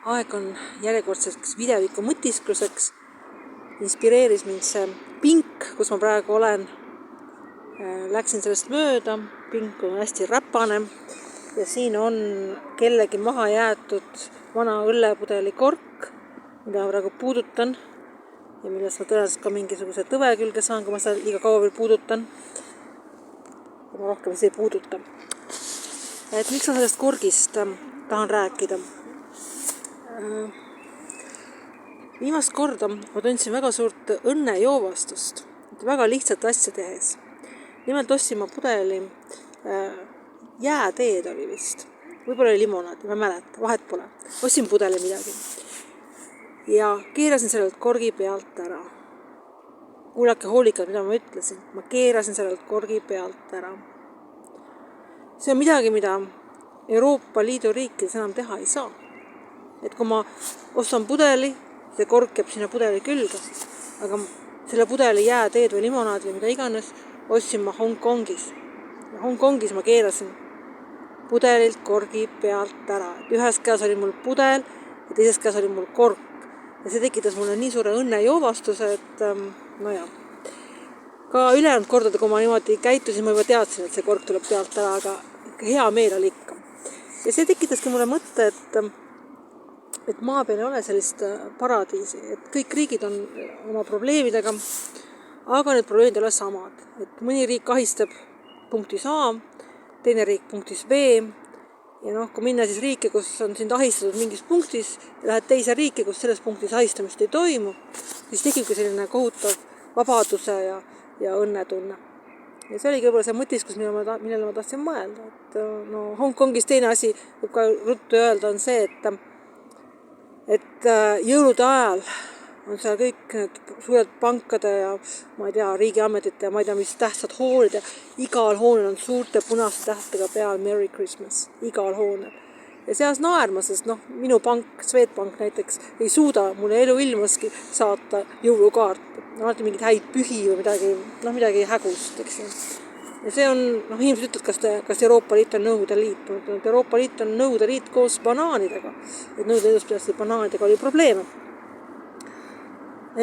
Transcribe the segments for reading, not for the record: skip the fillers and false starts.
Aeg on järjekordseks videoviku mõtiskluseks. Inspireeris mind see pink, kus ma praegu olen. Läksin sellest mööda, pink on hästi räpane ja siin on kellegi maha jäetud vana õllepudeli kork, mida ma praegu puudutan ja millest ma tõenäoliselt ka mingisuguse tõve külge saan, kui ma seda liiga kaua veel puudutan. Ja ma rohkem ei puuduta. Et miks ma sellest korgist tahan rääkida? Viimast korda ma tundsin väga suurt õnnejoovastust, väga lihtsat asja tehes. Nimelt ostsin ma pudeli jääteed oli vist. Võib-olla oli limonaad, ma ei mäleta, vahet pole. Ostsin pudeli midagi. Ja keerasin sellelt korgi pealt ära. Kuulake hoolikalt, mida ma ütlesin. Ma keerasin sellelt korgi pealt ära. See on midagi, mida Euroopa Liidu riikides enam teha ei saa. Et kui ma ostan pudeli, see kork jääb sinna pudeli külge, aga selle pudeli jääteed või limonaad või mida iganes ostsin ma Hongkongis. Ja Hongkongis ma keerasin pudelilt korgi pealt ära. Ühes käes oli mul pudel ja teises käes oli mul kork. Ja see tekitas mulle nii suure õnnejoovastuse, et Ka ülejäänud kordade, kui ma niimoodi käitusin, ma juba teadsin, et see kork tuleb pealt ära, aga hea meel oli ikka. Ja see tekitaski mulle mõtte, et maa peal ei ole sellist paradiisi, et kõik riigid on oma probleemidega, aga need probleemid ei ole samad. Et mõni riik ahistab punktis A, teine riik punktis B, ja kui minna siis riike, kus on sind ahistatud mingis punktis, ja lähed teise riiki, kus selles punktis ahistamist ei toimu, siis tekibki selline kohutav vabaduse ja õnnetunne. Ja see oligi võib-olla see mõtiskus, millele ma tahtsin mõelda. Et Hongkongis teine asi, võib ka ruttu öelda, on see, et jõulude ajal on seal kõik need suured pankade ja riigiametite ja ma ei tea, mis tähtsad hooned ja igal hoonel on suurte punaste tähtedega peal Merry Christmas, igal hoonel. Ja seas naerma, sest minu pank, Swedbank näiteks, ei suuda mulle elu ilmaski saata jõulukaarti. Alati mingid häid pühi või midagi hägust, eks ju. Ja see on, inimesed ütlevad, kas Euroopa Liit on Nõukogude Liit. Euroopa Liit on Nõukogude Liit koos banaanidega. Et Nõukogude Liidus pidasti banaanidega oli probleeme.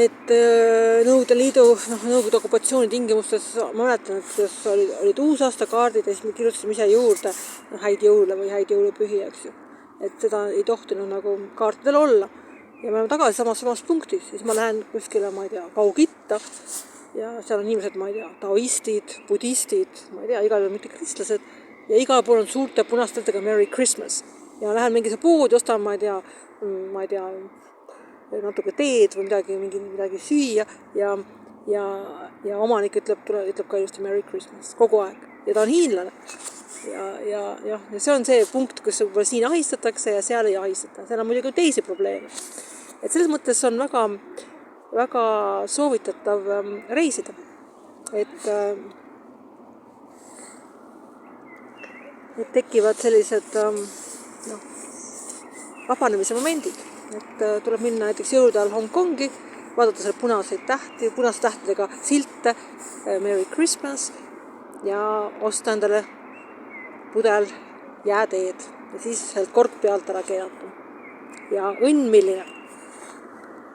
Et Nõukogude Liidu, Nõukogude okupatsiooni tingimustes, ma mäletan, et kuidas olid uusaastakaardid ja siis me kirjutasime ise juurde häid jõule või häid jõulupühi, eks ju. Et seda ei tohtinud kaartidel olla. Ja me oleme tagasi samas punktis, siis ma lähen kuskile, Kaugitta ja seal on inimesed, taoistid, budistid, igal juhul mitte kristlased ja igal pool on suurte punasteltega Merry Christmas. Ja lähen mingisse poodi, ostan, natuke teed või midagi süüa ja omanik ütleb ka ilusti Merry Christmas kogu aeg. Ja ta on hiinlane. Ja see on see punkt, kus siin ahistatakse ja seal ei ahistata. Seal on muidugi teisi probleeme. Et selles mõttes on väga, väga soovitatav reisida. Et tekivad sellised vabanemise momendid. Et tuleb minna näiteks jõulude ajal Hongkongi, vaadata selle punaste tähtedega silte, Merry Christmas ja osta endale pudel jääteed ja siis kork pealt ära keerata. Ja õnn milline.